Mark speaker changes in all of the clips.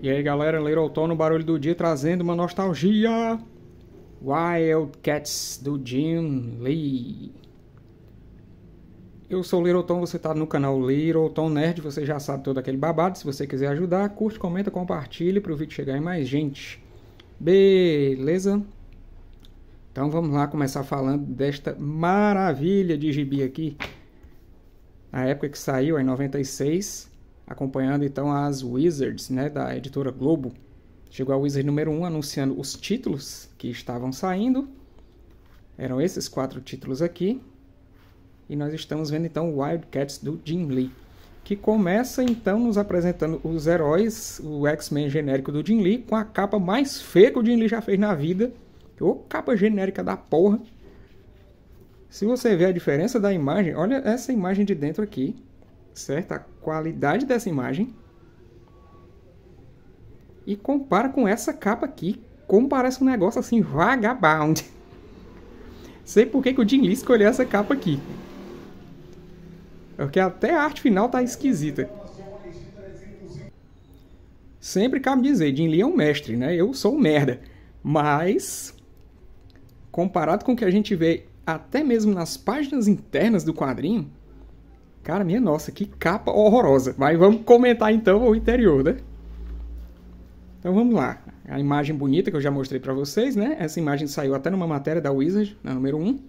Speaker 1: E aí galera, Little Tom no barulho do dia trazendo uma nostalgia. Wildcats do Jim Lee. Eu sou o Little Tom, você tá no canal Little Tom Nerd, você já sabe todo aquele babado. Se você quiser ajudar, curte, comenta, compartilhe para o vídeo chegar em mais gente. Beleza? Então vamos lá começar falando desta maravilha de gibi aqui. Na época que saiu, em 96, acompanhando então as Wizards, né, da editora Globo. Chegou a Wizard número 1 anunciando os títulos que estavam saindo. Eram esses 4 títulos aqui. E nós estamos vendo então o Wildcats do Jim Lee, que começa então nos apresentando os heróis, o X-Men genérico do Jim Lee, com a capa mais feia que o Jim Lee já fez na vida. Ô, capa genérica da porra. Se você ver a diferença da imagem, olha essa imagem de dentro aqui, certo? A qualidade dessa imagem. E compara com essa capa aqui, como parece um negócio assim, vagabund. Sei por que o Jim Lee escolheu essa capa aqui. Porque até a arte final tá esquisita. Sempre cabe dizer, Jim Lee é um mestre, né? Eu sou um merda. Mas, comparado com o que a gente vê até mesmo nas páginas internas do quadrinho, cara, minha nossa, que capa horrorosa. Mas vamos comentar então o interior, né? Então vamos lá. A imagem bonita que eu já mostrei pra vocês, né? Essa imagem saiu até numa matéria da Wizard, na número 1.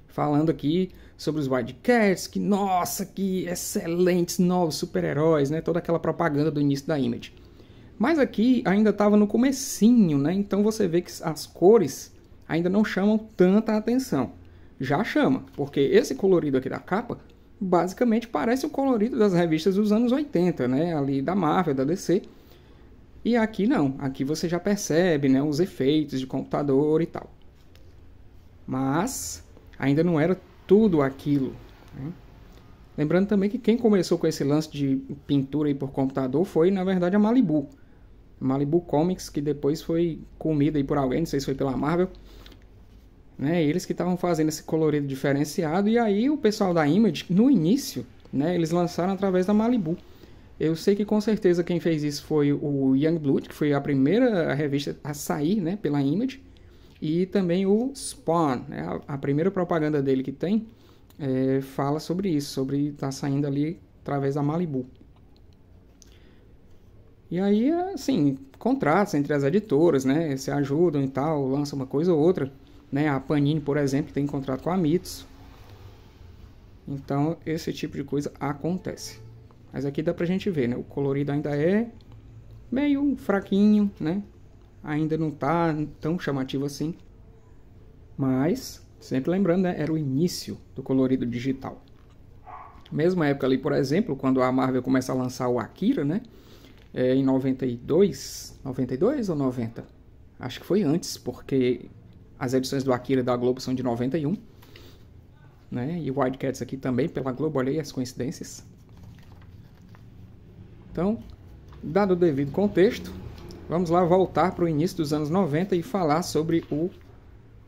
Speaker 1: Falando aqui sobre os Wildcats, que nossa, que excelentes novos super-heróis, né? Toda aquela propaganda do início da Image. Mas aqui ainda estava no comecinho, né? Então você vê que as cores ainda não chamam tanta atenção. Já chama, porque esse colorido aqui da capa basicamente parece o colorido das revistas dos anos 80, né? Ali da Marvel, da DC. E aqui não, aqui você já percebe, né, os efeitos de computador e tal. Mas ainda não era tudo aquilo, né? Lembrando também que quem começou com esse lance de pintura aí por computador foi, na verdade, a Malibu. Malibu Comics, que depois foi comida aí por alguém, não sei se foi pela Marvel. Né? Eles que estavam fazendo esse colorido diferenciado. E aí o pessoal da Image, no início, né, eles lançaram através da Malibu. Eu sei que com certeza quem fez isso foi o Youngblood, que foi a primeira revista a sair, né, pela Image. E também o Spawn, né, a primeira propaganda dele que tem, fala sobre isso, sobre estar saindo ali através da Malibu. E aí, assim, contratos entre as editoras, né, se ajudam e tal, lança uma coisa ou outra. Né, a Panini, por exemplo, tem contrato com a Mitsu. Então, esse tipo de coisa acontece. Mas aqui dá pra gente ver, né? O colorido ainda é meio fraquinho, né? Ainda não tá tão chamativo assim. Mas, sempre lembrando, né? Era o início do colorido digital. Mesma época ali, por exemplo, quando a Marvel começa a lançar o Akira, né? Em 92 ou 90? Acho que foi antes, porque as edições do Akira da Globo são de 91. Né? E o Wildcats aqui também, pela Globo, olha aí as coincidências. Então, dado o devido contexto, vamos lá voltar para o início dos anos 90 e falar sobre o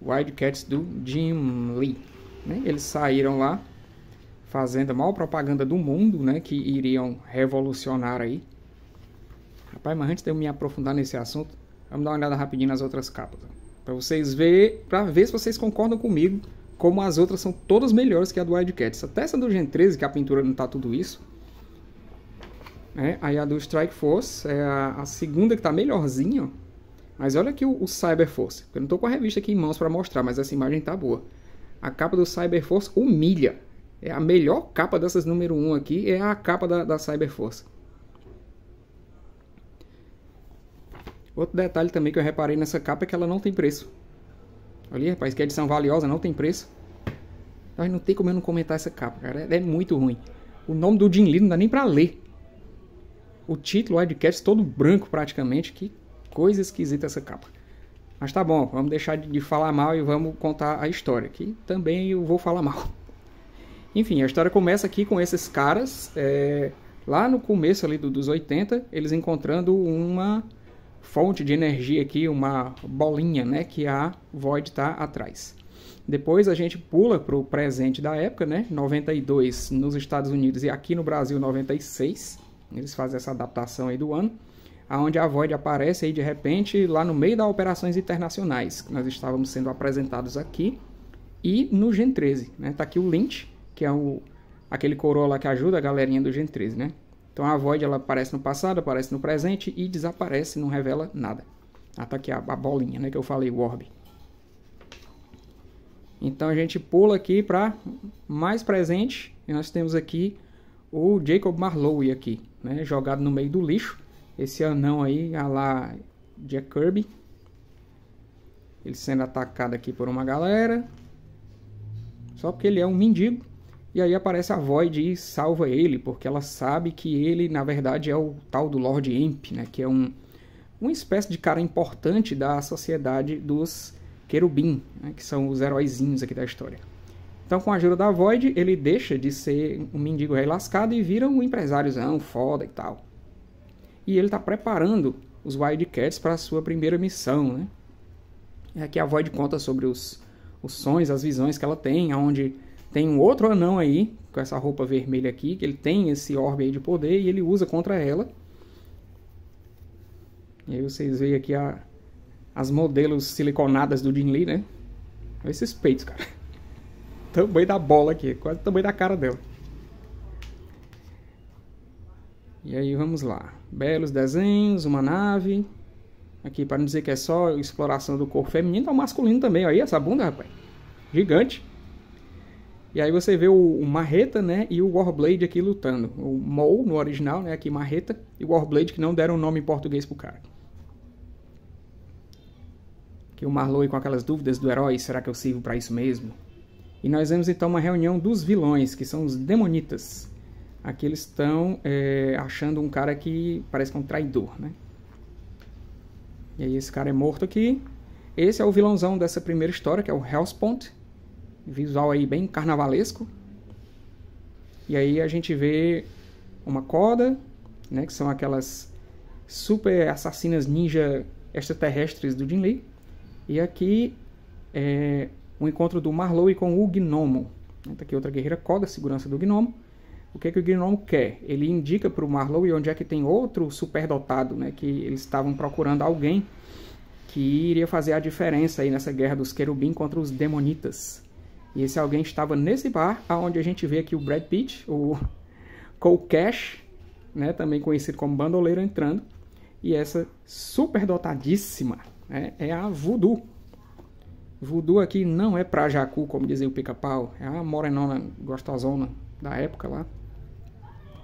Speaker 1: Wildcats do Jim Lee. Né? Eles saíram lá fazendo a maior propaganda do mundo, né? Que iriam revolucionar aí. Rapaz, mas antes de eu me aprofundar nesse assunto, vamos dar uma olhada rapidinho nas outras capas. Para vocês verem, para ver se vocês concordam comigo, como as outras são todas melhores que a do Wildcats. Até essa do Gen 13, que a pintura não tá tudo isso. Aí a do Strike Force é a segunda que tá melhorzinha, ó. Mas olha aqui o Cyber Force. Eu não tô com a revista aqui em mãos para mostrar, mas essa imagem tá boa. A capa do Cyber Force humilha. É a melhor capa dessas número 1 aqui, é a capa da Cyber Force. Outro detalhe também que eu reparei nessa capa é que ela não tem preço. Olha, rapaz, que edição valiosa, não tem preço. Mas não tem como eu não comentar essa capa, cara. É muito ruim. O nome do Jim Lee não dá nem pra ler. O título, Wildcats, todo branco praticamente. Que coisa esquisita essa capa. Mas tá bom, vamos deixar de falar mal e vamos contar a história. Que também eu vou falar mal. Enfim, a história começa aqui com esses caras. Lá no começo ali dos 80, eles encontrando uma fonte de energia aqui, uma bolinha, né, que a Void tá atrás. Depois a gente pula para o presente da época, né, 92 nos Estados Unidos e aqui no Brasil 96. Eles fazem essa adaptação aí do ano. onde a Void aparece aí de repente lá no meio das operações internacionais, que nós estávamos sendo apresentados aqui, e no Gen 13, né? Tá aqui o Lynch, que é aquele coroa lá que ajuda a galerinha do Gen 13, né? Então a Void, ela aparece no passado, aparece no presente e desaparece, não revela nada. Ah, tá aqui a bolinha, né, que eu falei, o orbe. Então a gente pula aqui para mais presente e nós temos aqui o Jacob Marlowe aqui, né, jogado no meio do lixo. Esse anão aí, a lá Jack Kirby. Ele sendo atacado aqui por uma galera. Só porque ele é um mendigo. E aí aparece a Void e salva ele, porque ela sabe que ele, na verdade, é o tal do Lord Imp, né, que é uma espécie de cara importante da sociedade dos querubim, né, que são os heróizinhos aqui da história. Então, com a ajuda da Void, ele deixa de ser um mendigo rei lascado e vira um empresáriozão foda e tal. E ele está preparando os Wildcats para a sua primeira missão, né? E aqui a Void conta sobre os sonhos, as visões que ela tem, onde tem um outro anão aí, com essa roupa vermelha aqui, que ele tem esse orbe aí de poder e ele usa contra ela. E aí vocês veem aqui as modelos siliconadas do Jin Lee, né? Olha esses peitos, cara. O tamanho da bola aqui, quase o tamanho da cara dela. E aí vamos lá. Belos desenhos, uma nave. Aqui, para não dizer que é só exploração do corpo feminino, tá o masculino também. Olha aí essa bunda, rapaz. Gigante. E aí você vê o Marreta, né, e o Warblade aqui lutando. O Maul no original, né, aqui Marreta, e o Warblade que não deram um nome em português pro cara. Aqui o Marlowe com aquelas dúvidas do herói, será que eu sirvo para isso mesmo? E nós vemos então uma reunião dos vilões, que são os Demonitas. Aqui eles estão achando um cara que parece que é um traidor, né? E aí esse cara é morto aqui. Esse é o vilãozão dessa primeira história, que é o Hellspawn. Visual aí bem carnavalesco. E aí a gente vê uma Coda, né, que são aquelas super assassinas ninja extraterrestres do Jin Lee. E aqui é o encontro do Marlowe com o Gnomo. Tá aqui outra guerreira Coda, segurança do Gnomo. O que o Gnomo quer? Ele indica para o Marlowe onde é que tem outro superdotado, né, que eles estavam procurando alguém que iria fazer a diferença aí nessa guerra dos querubim contra os demonitas. E esse alguém estava nesse bar, onde a gente vê aqui o Brad Pitt, o Cole Cash, né, também conhecido como Bandoleiro, entrando. E essa superdotadíssima, né, é a Voodoo. Voodoo aqui não é pra Jacu, como dizia o Pica-Pau, é a morenona gostosona da época lá.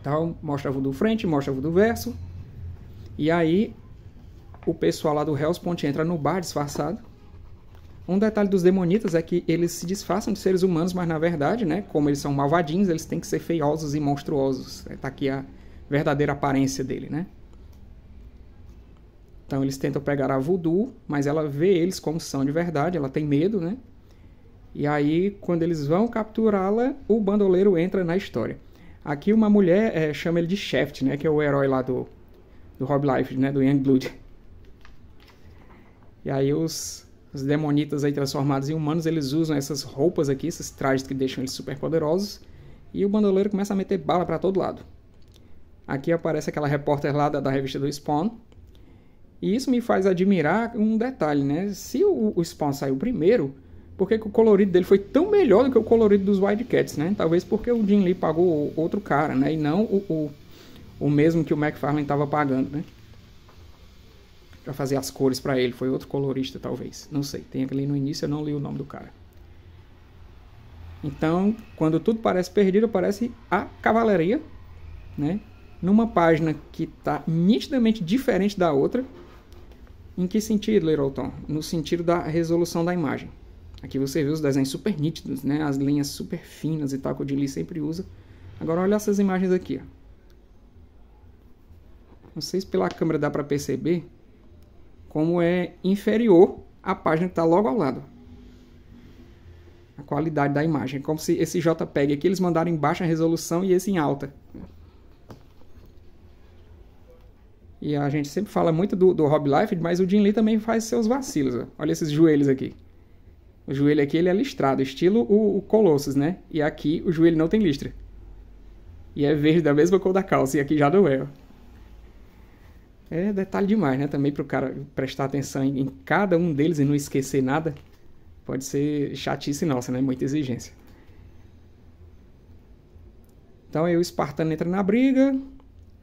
Speaker 1: Então, mostra a Voodoo frente, mostra a Voodoo verso. E aí, o pessoal lá do Hellspawn entra no bar disfarçado. Um detalhe dos demonitas é que eles se disfarçam de seres humanos, mas na verdade, né, como eles são malvadinhos, eles têm que ser feiosos e monstruosos. Tá aqui a verdadeira aparência dele, né? Então eles tentam pegar a Voodoo, mas ela vê eles como são de verdade, ela tem medo, né? E aí, quando eles vão capturá-la, o bandoleiro entra na história. Aqui uma mulher chama ele de Shaft, né, que é o herói lá do Rob Liefeld, né, do Youngblood. E aí os demonitas aí transformados em humanos, eles usam essas roupas aqui, esses trajes que deixam eles super poderosos, e o bandoleiro começa a meter bala para todo lado. Aqui aparece aquela repórter lá da revista do Spawn, e isso me faz admirar um detalhe, né? Se o Spawn saiu primeiro, por que o colorido dele foi tão melhor do que o colorido dos Wildcats, né? Talvez porque o Jin Lee pagou outro cara, né? E não o mesmo que o McFarlane estava pagando, né? Pra fazer as cores pra ele. Foi outro colorista, talvez. Não sei. Tem aquele no início, eu não li o nome do cara. Então, quando tudo parece perdido, aparece a cavalaria, né? Numa página que tá nitidamente diferente da outra. Em que sentido, Littleton? No sentido da resolução da imagem. Aqui você vê os desenhos super nítidos, né? As linhas super finas e tal, que o Jin Lee sempre usa. Agora olha essas imagens aqui, ó. Não sei se pela câmera dá pra perceber como é inferior à página que está logo ao lado. A qualidade da imagem. É como se esse JPEG aqui eles mandaram em baixa resolução e esse em alta. E a gente sempre fala muito do Rob Liefeld, mas o Jin Lee também faz seus vacilos. Ó. Olha esses joelhos aqui. O joelho aqui ele é listrado, estilo o Colossus, né? E aqui o joelho não tem listra. E é verde da mesma cor da calça. E aqui já não é. Ó. É detalhe demais, né? Também para o cara prestar atenção em cada um deles e não esquecer nada. Pode ser chatice nossa, né? Muita exigência. Então aí o espartano entra na briga,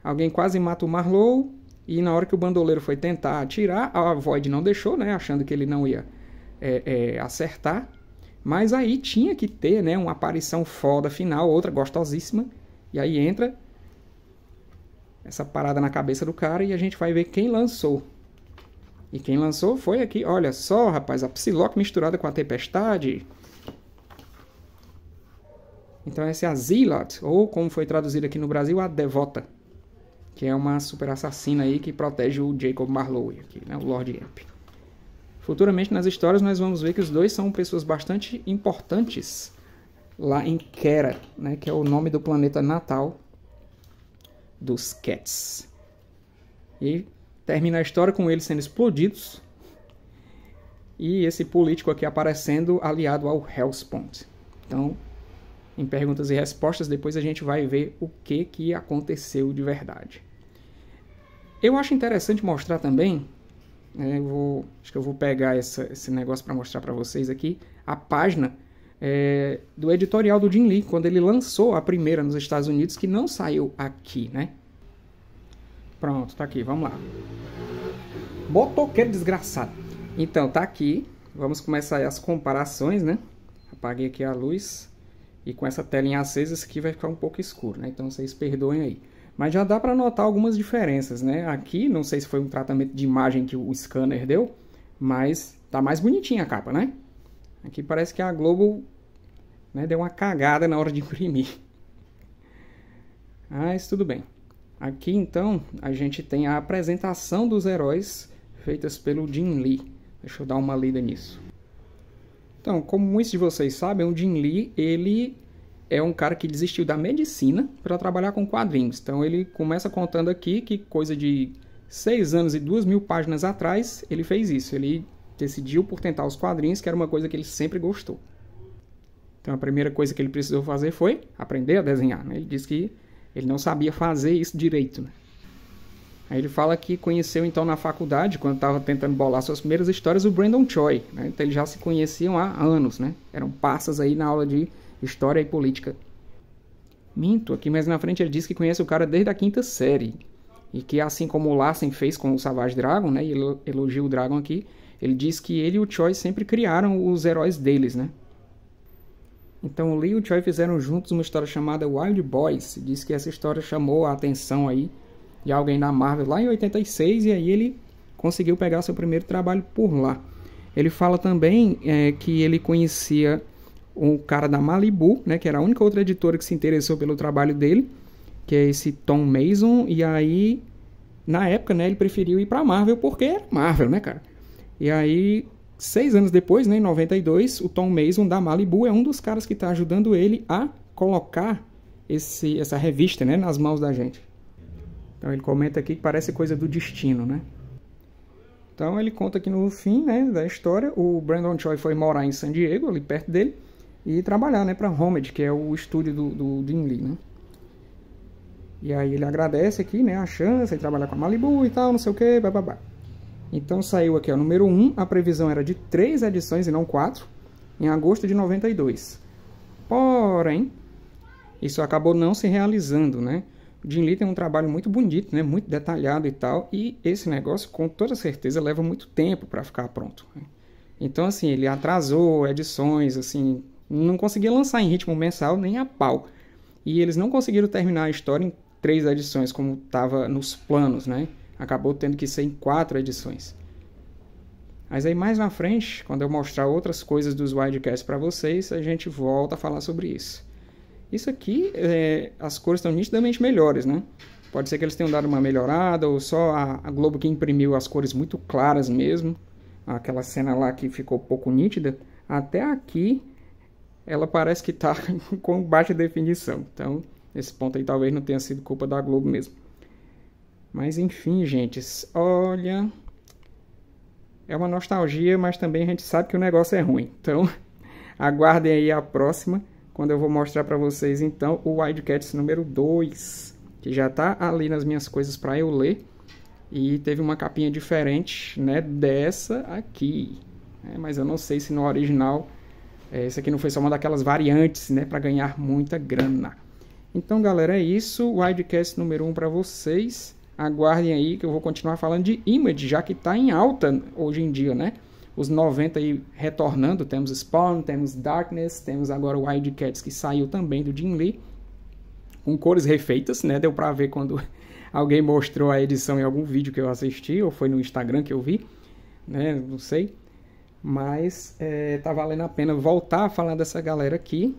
Speaker 1: alguém quase mata o Marlowe, e na hora que o bandoleiro foi tentar atirar, a Void não deixou, né? Achando que ele não ia acertar. Mas aí tinha que ter, né, uma aparição foda final, outra gostosíssima. E aí entra essa parada na cabeça do cara e a gente vai ver quem lançou. E quem lançou foi aqui, olha só, rapaz, a Psylocke misturada com a Tempestade. Então essa é a Zealot, ou como foi traduzido aqui no Brasil, a Devota. Que é uma super assassina aí que protege o Jacob Marlowe, aqui, né, o Lord Emp. Futuramente nas histórias nós vamos ver que os dois são pessoas bastante importantes lá em Kera, né, que é o nome do planeta natal dos Cats. E termina a história com eles sendo explodidos e esse político aqui aparecendo aliado ao Hellspawn. Então, em perguntas e respostas, depois a gente vai ver o que aconteceu de verdade. Eu acho interessante mostrar também, acho que eu vou pegar esse negócio para mostrar para vocês aqui, a página do editorial do Jim Lee, quando ele lançou a primeira nos Estados Unidos, que não saiu aqui, né? Pronto, tá aqui, vamos lá. Motoqueiro desgraçado. Então, tá aqui, vamos começar as comparações, né? Apaguei aqui a luz, e com essa telinha acesa, isso aqui vai ficar um pouco escuro, né? Então vocês perdoem aí. Mas já dá para notar algumas diferenças, né? Aqui, não sei se foi um tratamento de imagem que o scanner deu, mas tá mais bonitinha a capa, né? Aqui parece que a Globo, né, deu uma cagada na hora de imprimir. Mas tudo bem. Aqui, então, a gente tem a apresentação dos heróis feitas pelo Jim Lee. Deixa eu dar uma lida nisso. Então, como muitos de vocês sabem, o Jim Lee, ele é um cara que desistiu da medicina para trabalhar com quadrinhos. Então ele começa contando aqui que coisa de 6 anos e 2.000 páginas atrás ele fez isso. Ele decidiu por tentar os quadrinhos, que era uma coisa que ele sempre gostou. Então a primeira coisa que ele precisou fazer foi aprender a desenhar, né? Ele disse que ele não sabia fazer isso direito, né? Aí ele fala que conheceu então na faculdade, quando estava tentando bolar suas primeiras histórias, o Brandon Choi, né? Então eles já se conheciam há anos, né? Eram passas aí na aula de História e Política. Minto, aqui mais na frente ele diz que conhece o cara desde a 5ª série. E que assim como o Larsen fez com o Savage Dragon, né? E ele elogia o Dragon aqui. Ele diz que ele e o Choi sempre criaram os heróis deles, né? Então o Lee e o Choi fizeram juntos uma história chamada Wild Boys. Diz que essa história chamou a atenção aí de alguém da Marvel lá em 86. E aí ele conseguiu pegar seu primeiro trabalho por lá. Ele fala também que ele conhecia um cara da Malibu, né, que era a única outra editora que se interessou pelo trabalho dele, que é esse Tom Mason, e aí, na época, né, ele preferiu ir pra Marvel, porque era Marvel, né, cara? E aí, 6 anos depois, né, em 92, o Tom Mason da Malibu é um dos caras que tá ajudando ele a colocar essa revista, né, nas mãos da gente. Então ele comenta aqui que parece coisa do destino, né? Então ele conta que no fim, né, da história, o Brandon Choi foi morar em San Diego, ali perto dele, e trabalhar, né, para Homage, que é o estúdio do Jim Lee, né? E aí ele agradece aqui, né, a chance de trabalhar com a Malibu e tal, não sei o que, bababá. Então saiu aqui, ó, número 1, a previsão era de 3 edições e não 4, em agosto de 92. Porém, isso acabou não se realizando, né? O Jim Lee tem um trabalho muito bonito, né, muito detalhado e tal, e esse negócio, com toda certeza, leva muito tempo para ficar pronto, né? Então, assim, ele atrasou edições, assim, não conseguia lançar em ritmo mensal nem a pau. E eles não conseguiram terminar a história em 3 edições, como estava nos planos, né? Acabou tendo que ser em 4 edições. Mas aí mais na frente, quando eu mostrar outras coisas dos Wildcats para vocês, a gente volta a falar sobre isso. Isso aqui, as cores estão nitidamente melhores, né? Pode ser que eles tenham dado uma melhorada, ou só a Globo que imprimiu as cores muito claras mesmo. Aquela cena lá que ficou pouco nítida. Até aqui, ela parece que está com baixa definição. Então, esse ponto aí talvez não tenha sido culpa da Globo mesmo. Mas enfim, gente, olha... É uma nostalgia, mas também a gente sabe que o negócio é ruim. Então, aguardem aí a próxima, quando eu vou mostrar para vocês, então, o Wildcats número 2, que já está ali nas minhas coisas para eu ler. E teve uma capinha diferente, né, dessa aqui. Mas eu não sei se no original... esse aqui não foi só uma daquelas variantes, né, para ganhar muita grana. Então, galera, é isso. Widecast número 1 para vocês. Aguardem aí que eu vou continuar falando de Image, já que está em alta hoje em dia, né? Os 90 aí retornando. Temos Spawn, temos Darkness, temos agora o Wildcats que saiu também do Jim Lee. Com cores refeitas, né? Deu para ver quando alguém mostrou a edição em algum vídeo que eu assisti, ou foi no Instagram que eu vi, né? Não sei. Mas tá valendo a pena voltar a falar dessa galera aqui.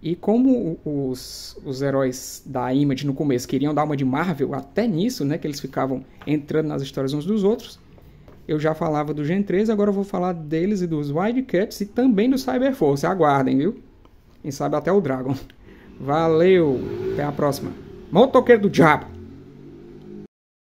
Speaker 1: E como os heróis da Image no começo queriam dar uma de Marvel, até nisso, né, que eles ficavam entrando nas histórias uns dos outros, eu já falava do Gen 3, agora eu vou falar deles e dos Wildcats e também do Cyberforce. Aguardem, viu? Quem sabe até o Dragon. Valeu, até a próxima. Motoqueiro do Diabo!